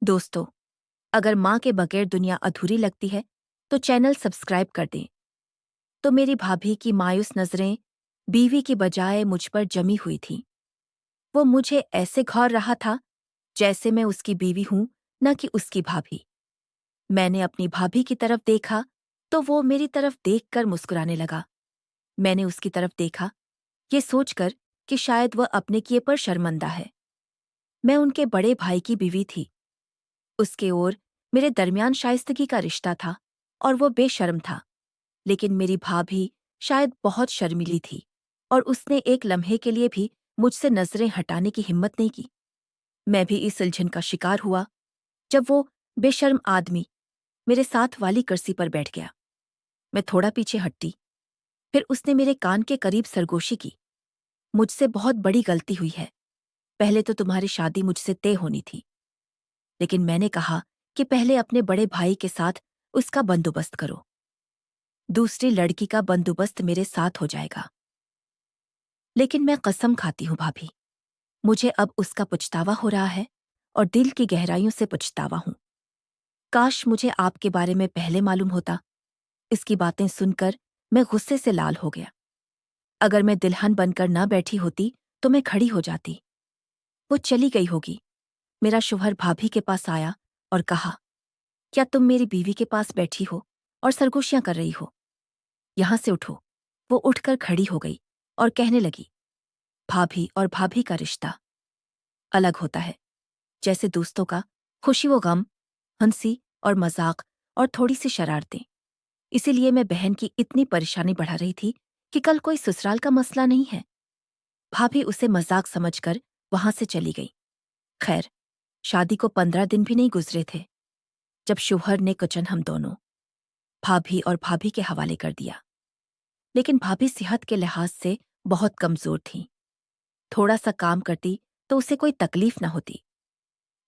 दोस्तों, अगर माँ के बगैर दुनिया अधूरी लगती है तो चैनल सब्सक्राइब कर दें। तो मेरी भाभी की मायूस नजरें बीवी की बजाय मुझ पर जमी हुई थीं। वो मुझे ऐसे घौर रहा था जैसे मैं उसकी बीवी हूं, न कि उसकी भाभी। मैंने अपनी भाभी की तरफ देखा तो वो मेरी तरफ देखकर मुस्कुराने लगा। मैंने उसकी तरफ देखा, ये सोचकर कि शायद वह अपने किए पर शर्मिंदा है। मैं उनके बड़े भाई की बीवी थी। उसके ओर मेरे दरमियान शाइस्तगी का रिश्ता था और वो बेशर्म था। लेकिन मेरी भाभी शायद बहुत शर्मीली थी और उसने एक लम्हे के लिए भी मुझसे नजरें हटाने की हिम्मत नहीं की। मैं भी इस उलझन का शिकार हुआ जब वो बेशर्म आदमी मेरे साथ वाली कुर्सी पर बैठ गया। मैं थोड़ा पीछे हटी, फिर उसने मेरे कान के करीब सरगोशी की। मुझसे बहुत बड़ी गलती हुई है। पहले तो तुम्हारी शादी मुझसे तय होनी थी, लेकिन मैंने कहा कि पहले अपने बड़े भाई के साथ उसका बंदोबस्त करो। दूसरी लड़की का बंदोबस्त मेरे साथ हो जाएगा। लेकिन मैं कसम खाती हूँ भाभी, मुझे अब उसका पछतावा हो रहा है और दिल की गहराइयों से पछतावा हूँ। काश मुझे आपके बारे में पहले मालूम होता। इसकी बातें सुनकर मैं गुस्से से लाल हो गया। अगर मैं दुल्हन बनकर न बैठी होती तो मैं खड़ी हो जाती। वो चली गई होगी। मेरा शौहर भाभी के पास आया और कहा, क्या तुम मेरी बीवी के पास बैठी हो और सरगोशियां कर रही हो? यहां से उठो। वो उठकर खड़ी हो गई और कहने लगी, भाभी और भाभी का रिश्ता अलग होता है। जैसे दोस्तों का खुशी व गम, हंसी और मजाक और थोड़ी सी शरारतें। इसीलिए मैं बहन की इतनी परेशानी बढ़ा रही थी कि कल कोई ससुराल का मसला नहीं है। भाभी उसे मजाक समझकर वहां से चली गई। खैर, शादी को 15 दिन भी नहीं गुजरे थे जब शौहर ने किचन हम दोनों भाभी और भाभी के हवाले कर दिया। लेकिन भाभी सेहत के लिहाज से बहुत कमजोर थीं। थोड़ा सा काम करती तो उसे कोई तकलीफ न होती।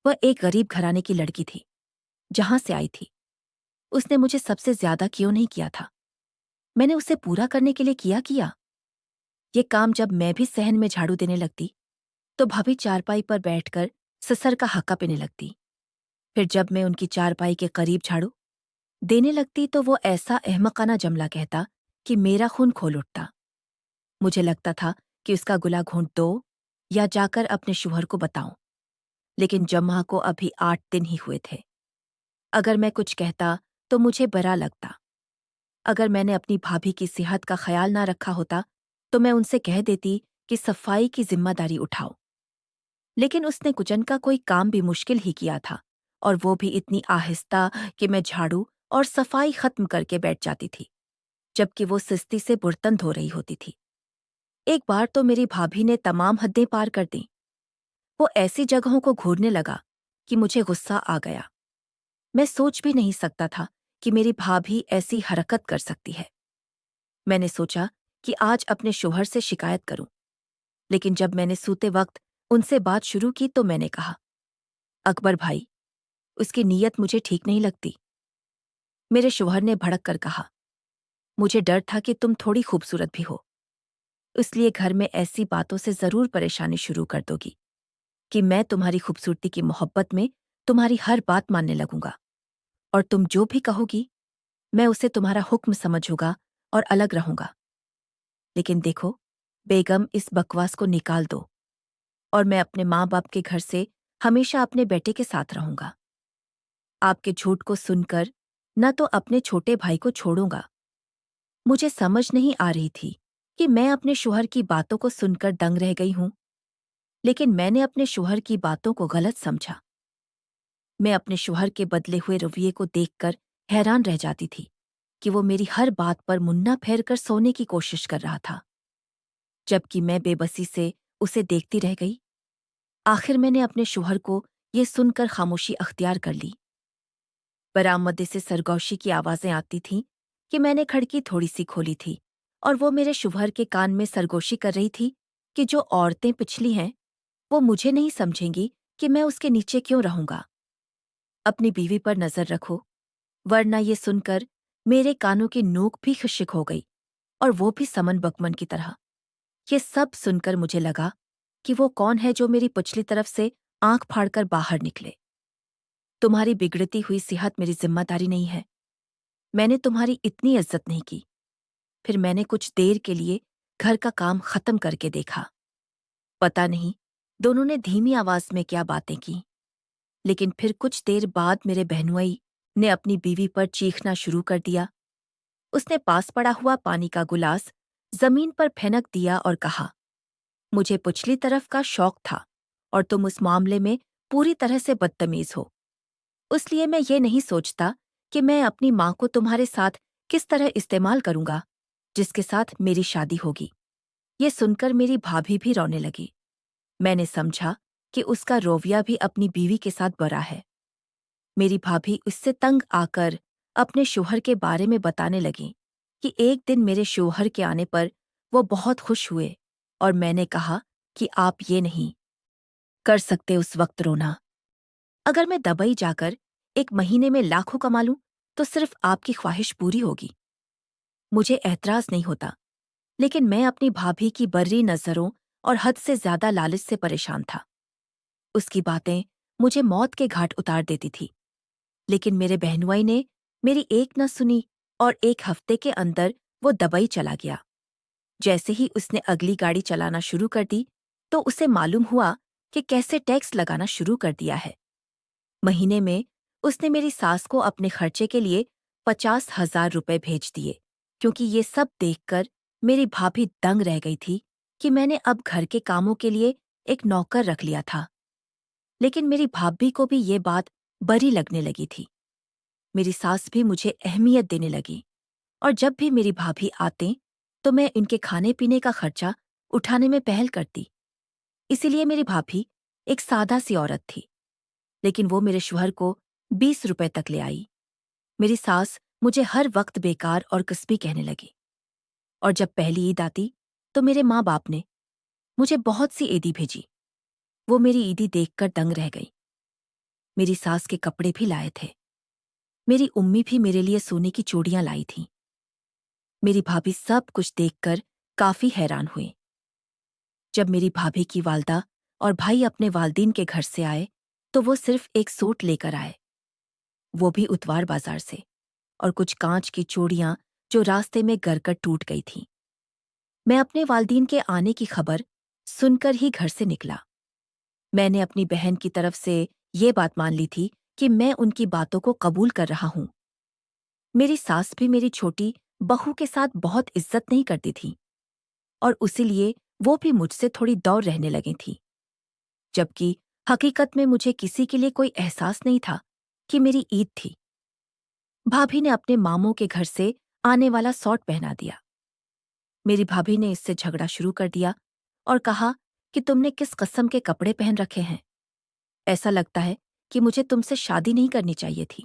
वह एक गरीब घराने की लड़की थी, जहां से आई थी। उसने मुझे सबसे ज्यादा क्यों नहीं किया था? मैंने उसे पूरा करने के लिए किया। ये काम जब मैं भी सहन में झाड़ू देने लगती तो भाभी चारपाई पर बैठकर ससर का हक्का पीने लगती। फिर जब मैं उनकी चारपाई के करीब झाड़ू देने लगती तो वो ऐसा अहमकाना जमला कहता कि मेरा खून खोल उठता। मुझे लगता था कि उसका गुला घोंट दो या जाकर अपने शौहर को बताऊं। लेकिन जम्मा को अभी 8 दिन ही हुए थे। अगर मैं कुछ कहता तो मुझे बुरा लगता। अगर मैंने अपनी भाभी की सेहत का ख्याल ना रखा होता तो मैं उनसे कह देती कि सफाई की जिम्मेदारी उठाओ। लेकिन उसने किचन का कोई काम भी मुश्किल ही किया था, और वो भी इतनी आहिस्ता कि मैं झाड़ू और सफाई खत्म करके बैठ जाती थी, जबकि वो सुस्ती से बर्तन धो रही होती थी। एक बार तो मेरी भाभी ने तमाम हदें पार कर दी। वो ऐसी जगहों को घूरने लगा कि मुझे गुस्सा आ गया। मैं सोच भी नहीं सकता था कि मेरी भाभी ऐसी हरकत कर सकती है। मैंने सोचा कि आज अपने शौहर से शिकायत करूं, लेकिन जब मैंने सूते वक्त उनसे बात शुरू की तो मैंने कहा, अकबर भाई, उसकी नीयत मुझे ठीक नहीं लगती। मेरे शौहर ने भड़क कर कहा, मुझे डर था कि तुम थोड़ी खूबसूरत भी हो, इसलिए घर में ऐसी बातों से जरूर परेशानी शुरू कर दोगी कि मैं तुम्हारी खूबसूरती की मोहब्बत में तुम्हारी हर बात मानने लगूंगा, और तुम जो भी कहोगी मैं उसे तुम्हारा हुक्म समझूंगा और अलग रहूंगा। लेकिन देखो बेगम, इस बकवास को निकाल दो और मैं अपने माँ बाप के घर से हमेशा अपने बेटे के साथ रहूंगा। आपके झूठ को सुनकर न तो अपने छोटे भाई को छोड़ूंगा। मुझे समझ नहीं आ रही थी कि मैं अपने शौहर की बातों को सुनकर दंग रह गई हूं, लेकिन मैंने अपने शौहर की बातों को गलत समझा। मैं अपने शौहर के बदले हुए रवैये को देखकर हैरान रह जाती थी कि वो मेरी हर बात पर मुन्ना फेर कर सोने की कोशिश कर रहा था, जबकि मैं बेबसी से उसे देखती रह गई। आखिर मैंने अपने शौहर को ये सुनकर खामोशी अख्तियार कर ली। बरामदे से सरगोशी की आवाजें आती थीं कि मैंने खिड़की थोड़ी सी खोली थी और वो मेरे शौहर के कान में सरगोशी कर रही थी कि जो औरतें पिछली हैं वो मुझे नहीं समझेंगी कि मैं उसके नीचे क्यों रहूंगा। अपनी बीवी पर नजर रखो, वरना ये सुनकर मेरे कानों की नोक भी खिश्क हो गई, और वो भी समन बकमन की तरह। ये सब सुनकर मुझे लगा कि वो कौन है जो मेरी पिछली तरफ से आंख फाड़कर बाहर निकले। तुम्हारी बिगड़ती हुई सेहत मेरी जिम्मेदारी नहीं है। मैंने तुम्हारी इतनी इज्जत नहीं की। फिर मैंने कुछ देर के लिए घर का काम खत्म करके देखा। पता नहीं दोनों ने धीमी आवाज में क्या बातें की, लेकिन फिर कुछ देर बाद मेरे बहनोई ने अपनी बीवी पर चीखना शुरू कर दिया। उसने पास पड़ा हुआ पानी का गुलास जमीन पर फेंक दिया और कहा, मुझे पिछली तरफ का शौक था और तुम उस मामले में पूरी तरह से बदतमीज हो। इसलिए मैं ये नहीं सोचता कि मैं अपनी माँ को तुम्हारे साथ किस तरह इस्तेमाल करूंगा, जिसके साथ मेरी शादी होगी। ये सुनकर मेरी भाभी भी रोने लगी। मैंने समझा कि उसका रोविया भी अपनी बीवी के साथ बरा है। मेरी भाभी उससे तंग आकर अपने शौहर के बारे में बताने लगी कि एक दिन मेरे शौहर के आने पर वो बहुत खुश हुए और मैंने कहा कि आप ये नहीं कर सकते उस वक्त रोना। अगर मैं दुबई जाकर 1 महीने में लाखों कमा लूं तो सिर्फ आपकी ख्वाहिश पूरी होगी। मुझे एतराज नहीं होता, लेकिन मैं अपनी भाभी की बर्री नजरों और हद से ज्यादा लालच से परेशान था। उसकी बातें मुझे मौत के घाट उतार देती थी, लेकिन मेरे बहनोई ने मेरी एक न सुनी और 1 हफ्ते के अंदर वो दुबई चला गया। जैसे ही उसने अगली गाड़ी चलाना शुरू कर दी, तो उसे मालूम हुआ कि कैसे टैक्स लगाना शुरू कर दिया है। महीने में उसने मेरी सास को अपने खर्चे के लिए 50,000 रुपए भेज दिए, क्योंकि ये सब देखकर मेरी भाभी दंग रह गई थी कि मैंने अब घर के कामों के लिए एक नौकर रख लिया था। लेकिन मेरी भाभी को भी ये बात बड़ी लगने लगी थी। मेरी सास भी मुझे अहमियत देने लगी और जब भी मेरी भाभी आते तो मैं इनके खाने पीने का खर्चा उठाने में पहल करती। इसीलिए मेरी भाभी एक सादा सी औरत थी, लेकिन वो मेरे शौहर को 20 रुपए तक ले आई। मेरी सास मुझे हर वक्त बेकार और कस्बी कहने लगी। और जब पहली ईद आती तो मेरे माँ बाप ने मुझे बहुत सी ईदी भेजी। वो मेरी ईदी देखकर दंग रह गई। मेरी सास के कपड़े भी लाए थे। मेरी उम्मी भी मेरे लिए सोने की चूड़ियां लाई थीं। मेरी भाभी सब कुछ देखकर काफी हैरान हुई। जब मेरी भाभी की वालदा और भाई अपने वालदीन के घर से आए तो वो सिर्फ एक सूट लेकर आए, वो भी उतवार बाजार से, और कुछ कांच की चूड़ियां जो रास्ते में गरकर टूट गई थीं। मैं अपने वालदीन के आने की खबर सुनकर ही घर से निकला। मैंने अपनी बहन की तरफ से ये बात मान ली थी कि मैं उनकी बातों को कबूल कर रहा हूं। मेरी सास भी मेरी छोटी बहू के साथ बहुत इज्जत नहीं करती थी और उसीलिए वो भी मुझसे थोड़ी दौर रहने लगी थी, जबकि हकीकत में मुझे किसी के लिए कोई एहसास नहीं था कि मेरी ईद थी। भाभी ने अपने मामों के घर से आने वाला सॉट पहना दिया। मेरी भाभी ने इससे झगड़ा शुरू कर दिया और कहा कि तुमने किस किस्म के कपड़े पहन रखे हैं। ऐसा लगता है कि मुझे तुमसे शादी नहीं करनी चाहिए थी,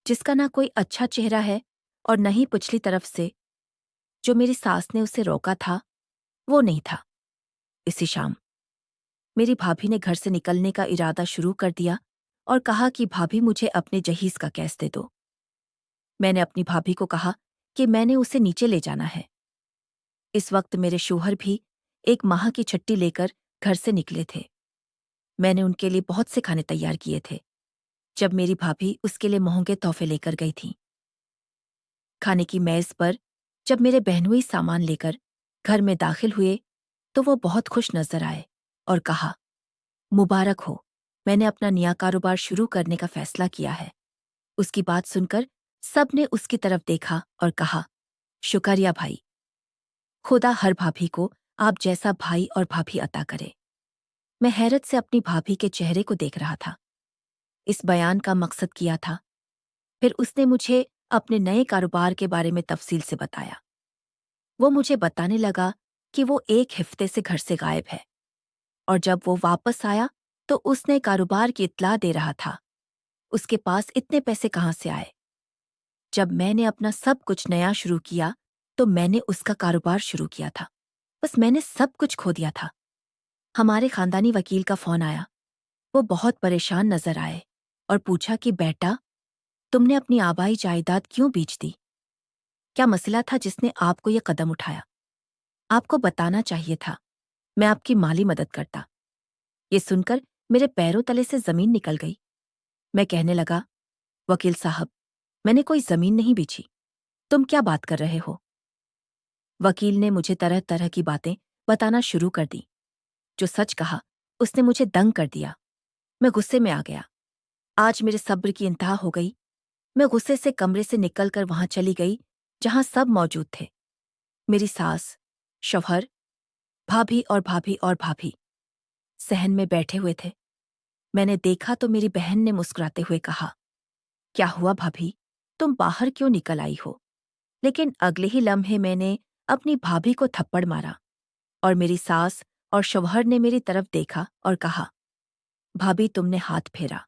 जिसका ना कोई अच्छा चेहरा है और न ही पिछली तरफ से जो मेरी सास ने उसे रोका था वो नहीं था। इसी शाम मेरी भाभी ने घर से निकलने का इरादा शुरू कर दिया और कहा कि भाभी मुझे अपने जहीज का कैश दे दो। मैंने अपनी भाभी को कहा कि मैंने उसे नीचे ले जाना है। इस वक्त मेरे शौहर भी 1 माह की छुट्टी लेकर घर से निकले थे। मैंने उनके लिए बहुत से खाने तैयार किए थे। जब मेरी भाभी उसके लिए महंगे तोहफे लेकर गई थी, खाने की मेज पर जब मेरे बहनोई सामान लेकर घर में दाखिल हुए तो वो बहुत खुश नजर आए और कहा, मुबारक हो, मैंने अपना नया कारोबार शुरू करने का फैसला किया है। उसकी बात सुनकर सब ने उसकी तरफ देखा और कहा, शुक्रिया भाई। खुदा हर भाभी को आप जैसा भाई और भाभी अता करे। मैं हैरत से अपनी भाभी के चेहरे को देख रहा था। इस बयान का मकसद किया था। फिर उसने मुझे अपने नए कारोबार के बारे में तफसील से बताया। वो मुझे बताने लगा कि वो 1 हफ्ते से घर से गायब है और जब वो वापस आया तो उसने कारोबार की इत्तला दे रहा था। उसके पास इतने पैसे कहाँ से आए? जब मैंने अपना सब कुछ नया शुरू किया तो मैंने उसका कारोबार शुरू किया था। बस मैंने सब कुछ खो दिया था। हमारे खानदानी वकील का फोन आया। वो बहुत परेशान नजर आए और पूछा कि बेटा, तुमने अपनी आबाई जायदाद क्यों बेच दी? क्या मसला था जिसने आपको ये कदम उठाया? आपको बताना चाहिए था, मैं आपकी माली मदद करता। ये सुनकर मेरे पैरों तले से जमीन निकल गई। मैं कहने लगा, वकील साहब, मैंने कोई जमीन नहीं बेची। तुम क्या बात कर रहे हो? वकील ने मुझे तरह तरह की बातें बताना शुरू कर दी। जो सच कहा उसने मुझे दंग कर दिया। मैं गुस्से में आ गया। आज मेरे सब्र की इंतहा हो गई। मैं गुस्से से कमरे से निकलकर वहां चली गई जहां सब मौजूद थे। मेरी सास, शौहर, भाभी और भाभी और भाभी सहन में बैठे हुए थे। मैंने देखा तो मेरी बहन ने मुस्कुराते हुए कहा, क्या हुआ भाभी, तुम बाहर क्यों निकल आई हो? लेकिन अगले ही लम्हे मैंने अपनी भाभी को थप्पड़ मारा और मेरी सास और शौहर ने मेरी तरफ देखा और कहा, भाभी तुमने हाथ फेरा।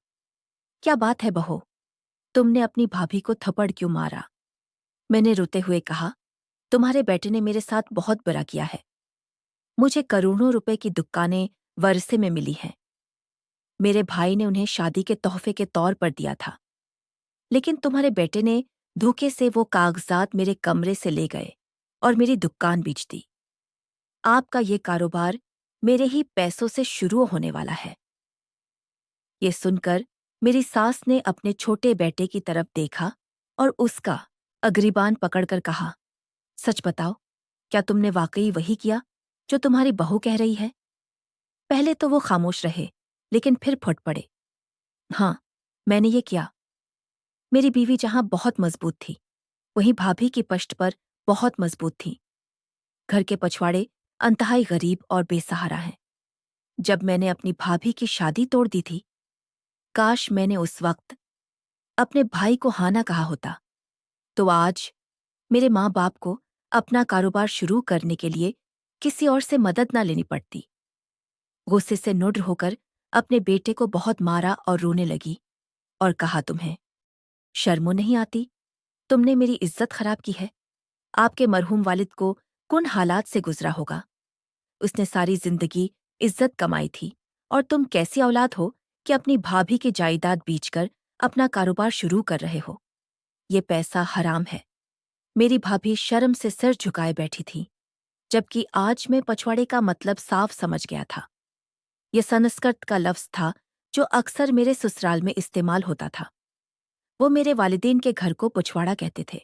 क्या बात है बहू, तुमने अपनी भाभी को थप्पड़ क्यों मारा? मैंने रोते हुए कहा, तुम्हारे बेटे ने मेरे साथ बहुत बुरा किया है। मुझे करोड़ों रुपए की दुकानें वरसे में मिली हैं। मेरे भाई ने उन्हें शादी के तोहफे के तौर पर दिया था, लेकिन तुम्हारे बेटे ने धोखे से वो कागजात मेरे कमरे से ले गए और मेरी दुकान बेच दी। आपका ये कारोबार मेरे ही पैसों से शुरू होने वाला है। ये सुनकर मेरी सास ने अपने छोटे बेटे की तरफ देखा और उसका अग्रिबान पकड़कर कहा, सच बताओ, क्या तुमने वाकई वही किया जो तुम्हारी बहू कह रही है? पहले तो वो खामोश रहे, लेकिन फिर फट पड़े। हाँ, मैंने ये किया। मेरी बीवी जहां बहुत मजबूत थी, वहीं भाभी की पष्ट पर बहुत मजबूत थी। घर के पछवाड़े अंतहाई गरीब और बेसहारा हैं। जब मैंने अपनी भाभी की शादी तोड़ दी थी, काश मैंने उस वक्त अपने भाई को हाँ ना कहा होता, तो आज मेरे माँ बाप को अपना कारोबार शुरू करने के लिए किसी और से मदद ना लेनी पड़ती। गुस्से से नुड्र होकर अपने बेटे को बहुत मारा और रोने लगी और कहा, तुम्हें शर्मो नहीं आती? तुमने मेरी इज्जत खराब की है। आपके मरहूम वालिद को कुन हालात से गुजरा होगा। उसने सारी जिंदगी इज्जत कमाई थी और तुम कैसी औलाद हो कि अपनी भाभी की जायदाद बेचकर अपना कारोबार शुरू कर रहे हो। ये पैसा हराम है। मेरी भाभी शर्म से सिर झुकाए बैठी थी, जबकि आज मैं पछवाड़े का मतलब साफ समझ गया था। यह संस्कृत का लफ्ज था जो अक्सर मेरे ससुराल में इस्तेमाल होता था। वो मेरे वालिदैन के घर को पछवाड़ा कहते थे।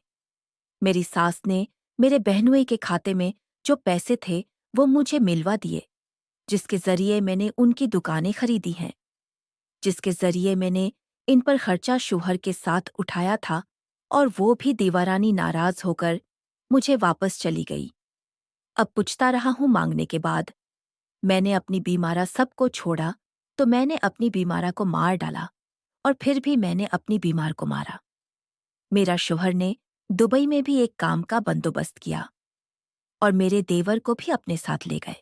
मेरी सास ने मेरे बहनोई के खाते में जो पैसे थे वो मुझे मिलवा दिए, जिसके जरिए मैंने उनकी दुकानें खरीदी हैं, जिसके जरिए मैंने इन पर खर्चा शौहर के साथ उठाया था, और वो भी दीवारानी नाराज होकर मुझे वापस चली गई। अब पूछता रहा हूं मांगने के बाद। मैंने अपनी बीमारा सबको छोड़ा तो मैंने अपनी बीमारा को मार डाला, और फिर भी मैंने अपनी बीमार को मारा। मेरा शौहर ने दुबई में भी एक काम का बंदोबस्त किया और मेरे देवर को भी अपने साथ ले गए।